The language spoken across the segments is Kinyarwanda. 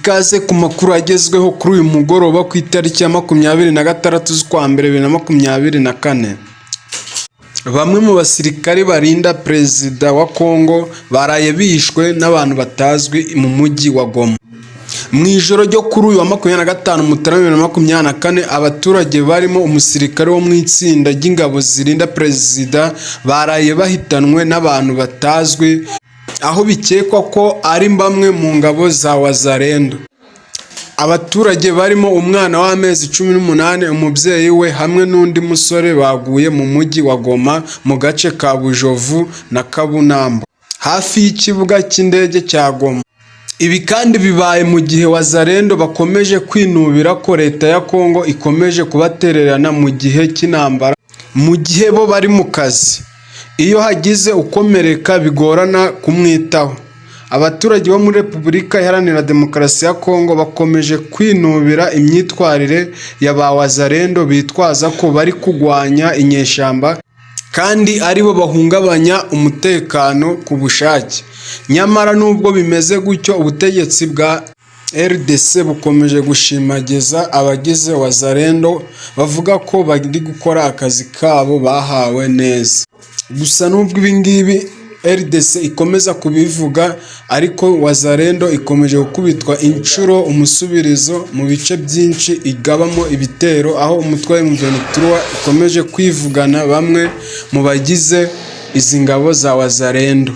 Ikaze ku makuru agezweho kuri uyu mugoroba ku itariki ya 26 z'ukwa mbere 2024. Bamwe mu basirikare barinda perezida wa Congo baraye bishwe n'abantu batazwi mu mujyi wa Goma. Mu ijoro ryo kuri uyu wa 25 Mutarama 2024, abaturage barimo umusirikare wo mu itsinda ry'ingabo zirinda perezida baraye bahitanwe n'abantu batazwi, aho bikekwa ko ari bamwe mu ngabo za Wazalendo. Abaturage barimo umwana w'amezi 18, umubyeyi we hamwe n'undi musore baguye mu mujyi wa Goma mu gace ka Bujovu na Kabunambo hafi y'ikibuga cy'indege cya Goma. Ibi kandi bibaye mu gihe Wazalendo bakomeje kwinubira ko Leta ya Congo ikomeje kubatererana mu gihe cy'intambara, mu gihe bo bari mu kazi. Iyo hagize ukomereka bigorana kumwitaho. Abaturage bo muri Repubulika Iharanira Demokarasi ya Congo bakomeje kwinubira imyitwarire ya ba Wazalendo bitwaza ko bari kugwanya inyeshyamba kandi aribo bahungabanya umutekano ku bushake. Nyamara nubwo bimeze gutyo, ubutegetsi bwa RDC bukomeje gushimagiza abagize Wazalendo, bavuga ko bari gukora akazi kabo bahawe neza. Gusa nubwo ibingibi RDC ikomeza kubivuga, ariko Wazalendo ikomeje gukubitwa inshuro umusubirizo mu bice byinshi igabamo ibitero, aho umutwe w'Umurinzi ikomeje kwivugana bamwe mu bagize izi ngabo za Wazalendo,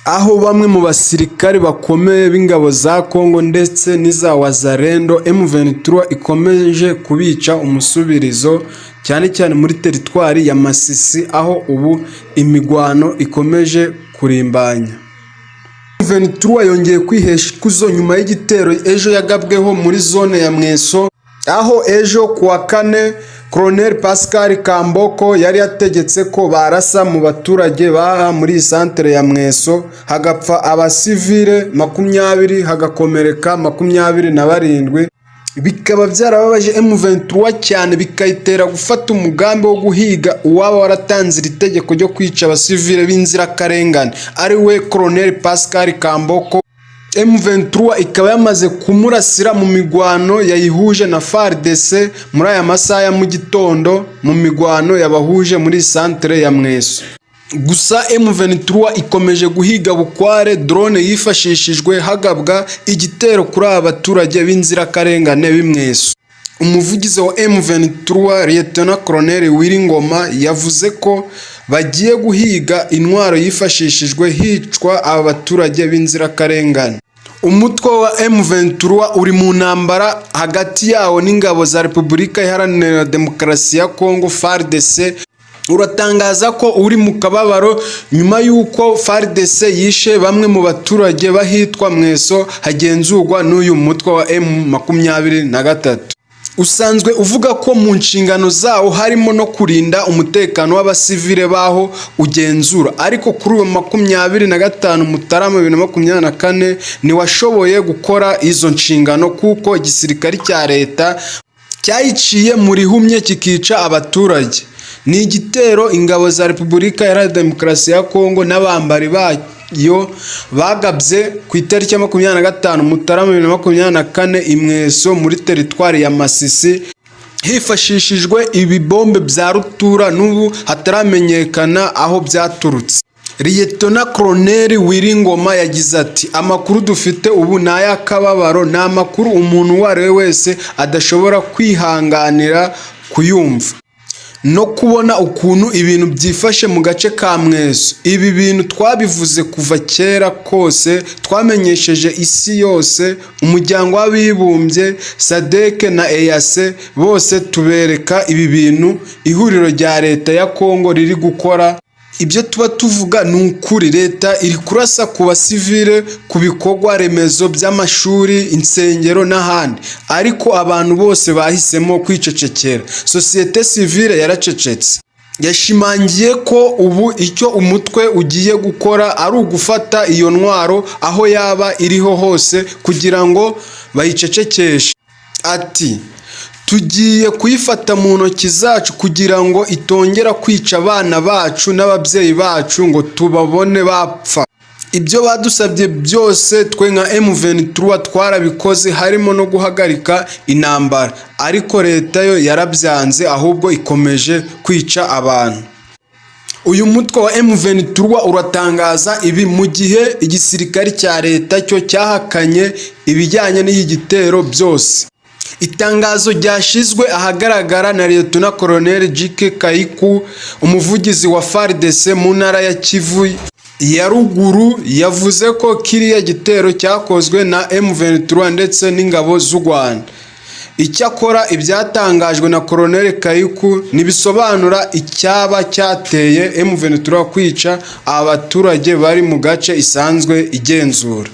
aho bamwe mu basirikare bakomeye b'ingabo za Congo ndetse n'iza Wazalendo M23 ikomeje kubica umusubirizo, cyane cyane muri teritwari ya Masisi, aho ubu imigwano ikomeje kurimbanya. M23 yongeye kwihesha ikuzo nyuma y'igitero ejo yagabweho muri zone ya Mweso, aho ejo kuwa 4 Colonel Pascal Kamboko yari yategetse ko barasa mu baturage baha muri centre ya Mweso, hagapfa abasivile 20 hagakomereka 27. Bikaba byarababaje M23 cyane, bikayitera gufata umugambi wo guhiga uwaba waratanze itegeko ryo kwica abasivile b'inzirakarengane ari we Colonel Pascal Kamboko. M23 ikaba yamaze kumurasira mu migwano yayihuje na FARDC muri aya masaha ya mu gitondo, mu migwano yabahuje muri centre ya Mweso. Gusa M23 ikomeje guhiga bukware drone yifashishijwe hagabwa igitero kuri abaturage b'inzirakarengane b'Imweso. Umuvugizi wa M23 Leta Colonel Wiringoma yavuze ko bagiye guhiga intwaro yifashishijwe hicwa aba baturage b'inzirakarengane. Umutwe wa M23 uri mu ntambara hagati yawo n'ingabo za Repubulika Iharanira Demokarasi ya Congo FARDC. Uratangaza ko uri mu kababaro nyuma y'uko FARDC yishe bamwe mu baturage bahitwa Mweso hagenzurwa n'uyu mutwe wa M23. Usanzwe uvuga ko mu nshingano zawo harimo no kurinda umutekano w'abasivile baho ugenzura, ariko kuri uyu 25 Mutarama 2024 ntiwashoboye gukora izo nshingano kuko igisirikare cya Leta cyayiciye muri humye kikica abaturage. Ni igitero ingabo za Repubulika Iharanira Demokarasi ya Congo n'abambari bayo bagabye ku itariki ya 25 Mutarama 2024 Imweso muri teritwari ya Masisi, hifashishijwe ibibombe bya rutura n'ubu hataramenyekana aho byaturutse. Leta Colonel Wiringoma yagize ati, amakuru dufite ubu ni ay'akababaro, ni amakuru umuntu uwo ari we wese adashobora kwihanganira kuyumva no kubona ukuntu ibintu byifashe mu gace ka Mweso. Ibi bintu twabivuze kuva kera kose, twamenyesheje isi yose, umuryango w'abibumbye, SADC na EAC, bose tubereka ibi bintu ihuriro rya Leta ya Congo riri gukora. Ibyo tuba tuvuga ni ukuri. Leta iri kurasa ku basivile, ku bikorwa remezo by'amashuri, insengero n'ahandi, ariko abantu bose bahisemo kwicecekera. Societe civile yaracecetse. Yashimangiye ko ubu icyo umutwe ugiye gukora ari ugufata iyo ntwaro aho yaba iriho hose kugira ngo bayicecekeshe. Ati, tugiye kuyifata mu ntoki zacu kugira ngo itongera kwica abana bacu n'ababyeyi bacu ngo tubabone bapfa. ibyo badusabye byose twe nka M23 twarabikoze, harimo no guhagarika intambara, ariko leta yo yarabyanze, ahubwo ikomeje kwica abantu. Uyu mutwe wa M23 uratangaza ibi mu gihe igisirikare cya leta cyo cyahakanye ibijyanye n'iki gitero byose. Itangazo ryashizwe ahagaragara na Leta Colonel Jike Kaiku, umuvugizi wa FARDC mu ntara ya Kivu ya ruguru, yavuze ko kiriya gitero cyakozwe na M23 ndetse n'ingabo z'u Rwanda. Icyakora ibyatangajwe na Colonel Kaiku nibisobanura icyaba cyateye M23 kwica abaturage bari mu gace isanzwe igenzura.